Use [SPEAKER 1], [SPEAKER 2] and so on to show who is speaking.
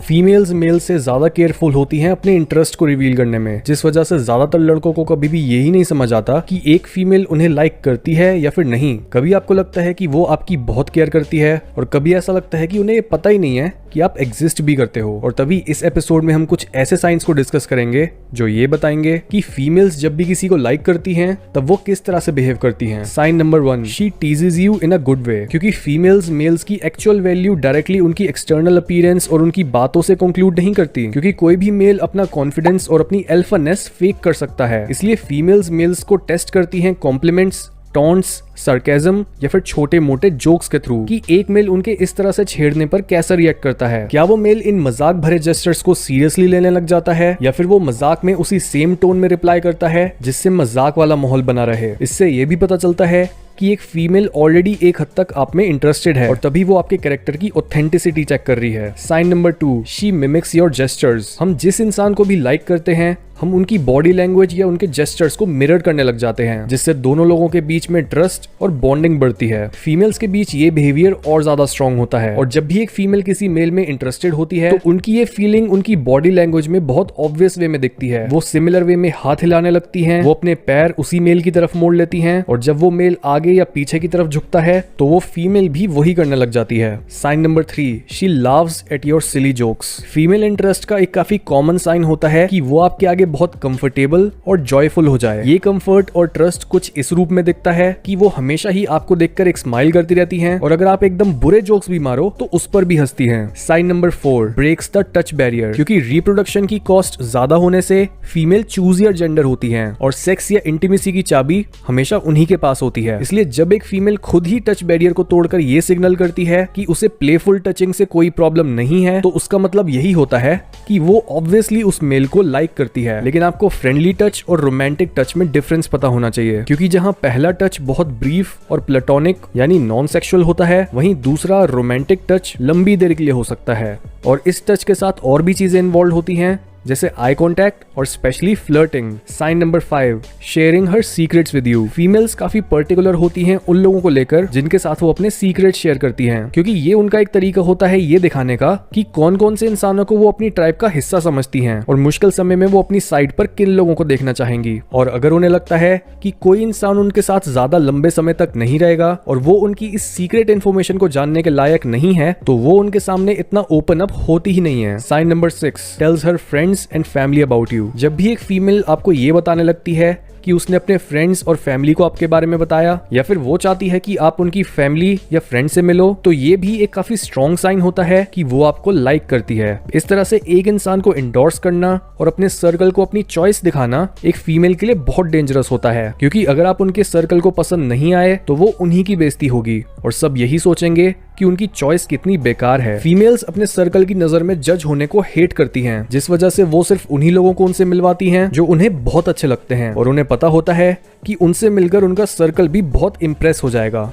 [SPEAKER 1] Females mail से ज्यादा careful होती हैं अपने इंटरेस्ट को रिवील करने में, जिस वजह से ज्यादातर लड़कों को कभी भी यही नहीं समझ आता कि एक फीमेल उन्हें लाइक करती है या फिर नहीं। कभी आपको लगता है कि वो आपकी बहुत केयर करती है और कभी ऐसा लगता है कि उन्हें ये पता ही नहीं है कि आप एग्जिस्ट भी करते हो। और तभी इस एपिसोड में हम कुछ ऐसे साइंस को डिस्कस करेंगे जो ये बताएंगे कि फीमेल्स जब भी किसी को लाइक करती हैं तब वो किस तरह से बिहेव करती हैं। Sign number 1, she teases you in a good way. क्योंकि फीमेल्स मेल्स की एक्चुअल वैल्यू डायरेक्टली उनकी एक्सटर्नल अपीयरेंस और उनकी बातों से कंक्लूड नहीं करती, क्योंकि कोई भी मेल अपना कॉन्फिडेंस और अपनी अल्फानेस फेक कर सकता है। इसलिए फीमेल्स मेल्स को टेस्ट करती हैं कॉम्प्लीमेंट्स, टॉन्ट्स, सरकेज़म या फिर छोटे मोटे जोक्स के थ्रू कि एक मेल उनके इस तरह से छेड़ने पर कैसा रिएक्ट करता है। क्या वो मेल इन मजाक भरे जेस्चर्स को सीरियसली लेने लग जाता है या फिर वो मजाक में उसी सेम टोन में रिप्लाई करता है जिससे मजाक वाला माहौल बना रहे। इससे ये भी पता चलता है कि एक फीमेल ऑलरेडी एक हद तक आप में इंटरेस्टेड है और तभी वो आपके कैरेक्टर की ऑथेंटिसिटी चेक कर रही है। Sign number 2, she mimics your gestures. हम जिस इंसान को भी लाइक करते हैं हम उनकी बॉडी लैंग्वेज या उनके जेस्चर्स को मिरर करने लग जाते हैं, जिससे दोनों लोगों के बीच में ट्रस्ट और बॉन्डिंग बढ़ती है। फीमेल्स के बीच ये बिहेवियर और ज्यादा स्ट्रांग होता है और जब भी एक फीमेल किसी मेल में इंटरेस्टेड होती है तो उनकी ये फीलिंग उनकी बॉडी लैंग्वेज में बहुत ऑब्वियस वे में दिखती है। वो सिमिलर वे में हाथ हिलाने लगती हैं, वो अपने पैर उसी मेल की तरफ मोड़ लेती हैं और जब वो मेल आगे या पीछे की तरफ झुकता है तो वो फीमेल भी वही करने लग जाती है। Sign number 3, she laughs at your silly jokes. Female interest का एक काफी कॉमन साइन होता है कि वो आपके आगे बहुत कंफर्टेबल और जॉयफुल हो जाए। ये कंफर्ट और ट्रस्ट कुछ इस रूप में दिखता है कि वो हमेशा ही आपको देखकर एक स्माइल करती रहती हैं और अगर आप एकदम बुरे जोक्स भी मारो तो उस पर भी हंसती हैं। Sign number 4, breaks the touch barrier. क्योंकि रिप्रोडक्शन की कॉस्ट ज्यादा होने से फीमेल चूजियर जेंडर होती हैं और सेक्स या इंटीमेसी की चाबी हमेशा उन्हीं के पास होती है। इसलिए जब एक फीमेल खुद ही टच बैरियर को तोड़कर ये सिग्नल करती है कि उसे प्लेफुल टचिंग से कोई प्रॉब्लम नहीं है तो उसका मतलब यही होता है कि वो ऑब्वियसली उस मेल को लाइक करती है। लेकिन आपको फ्रेंडली टच और रोमांटिक टच में डिफरेंस पता होना चाहिए, क्योंकि जहां पहला टच बहुत ब्रीफ और प्लेटोनिक यानी नॉन सेक्सुअल होता है वहीं दूसरा रोमांटिक टच लंबी देर के लिए हो सकता है और इस टच के साथ और भी चीजें इन्वॉल्व होती हैं जैसे आई कॉन्टैक्ट और specially flirting. Sign number 5, sharing her secrets with you. Females काफी पर्टिकुलर होती हैं उन लोगों को लेकर जिनके साथ वो अपने सीक्रेट शेयर करती हैं, क्योंकि ये उनका एक तरीका होता है ये दिखाने का कि कौन कौन से इंसानों को वो अपनी ट्राइब का हिस्सा समझती हैं और मुश्किल समय में वो अपनी साइड पर किन लोगों को देखना चाहेंगी। और अगर उन्हें लगता है कि कोई इंसान उनके साथ ज्यादा लंबे समय तक नहीं रहेगा और वो उनकी इस सीक्रेट इन्फॉर्मेशन को जानने के लायक नहीं है तो वो उनके सामने इतना ओपन अप होती ही नहीं है। Sign number 6, tells her friends and family about you. जब भी एक फीमेल आपको ये बताने लगती है कि उसने अपने फ्रेंड्स और फैमिली को आपके बारे में बताया या फिर वो चाहती है कि आप उनकी फैमिली या फ्रेंड से मिलो तो ये भी एक काफी स्ट्रॉन्ग साइन होता है कि वो आपको लाइक करती है। इस तरह से एक इंसान को इंडोर्स करना और अपने सर्कल को अपनी चॉइस दिखाना एक फीमेल के लिए बहुत डेंजरस होता है, क्योंकि अगर आप उनके सर्कल को पसंद नहीं आए तो वो उन्हीं की बेइज्जती होगी और सब यही सोचेंगे कि उनकी चॉइस कितनी बेकार है। फीमेल्स अपने सर्कल की नजर में जज होने को हेट करती हैं, जिस वजह से वो सिर्फ उन्हीं लोगों को उनसे मिलवाती हैं जो उन्हें बहुत अच्छे लगते हैं और उन्हें पता होता है कि उनसे मिलकर उनका सर्कल भी बहुत इंप्रेस हो जाएगा।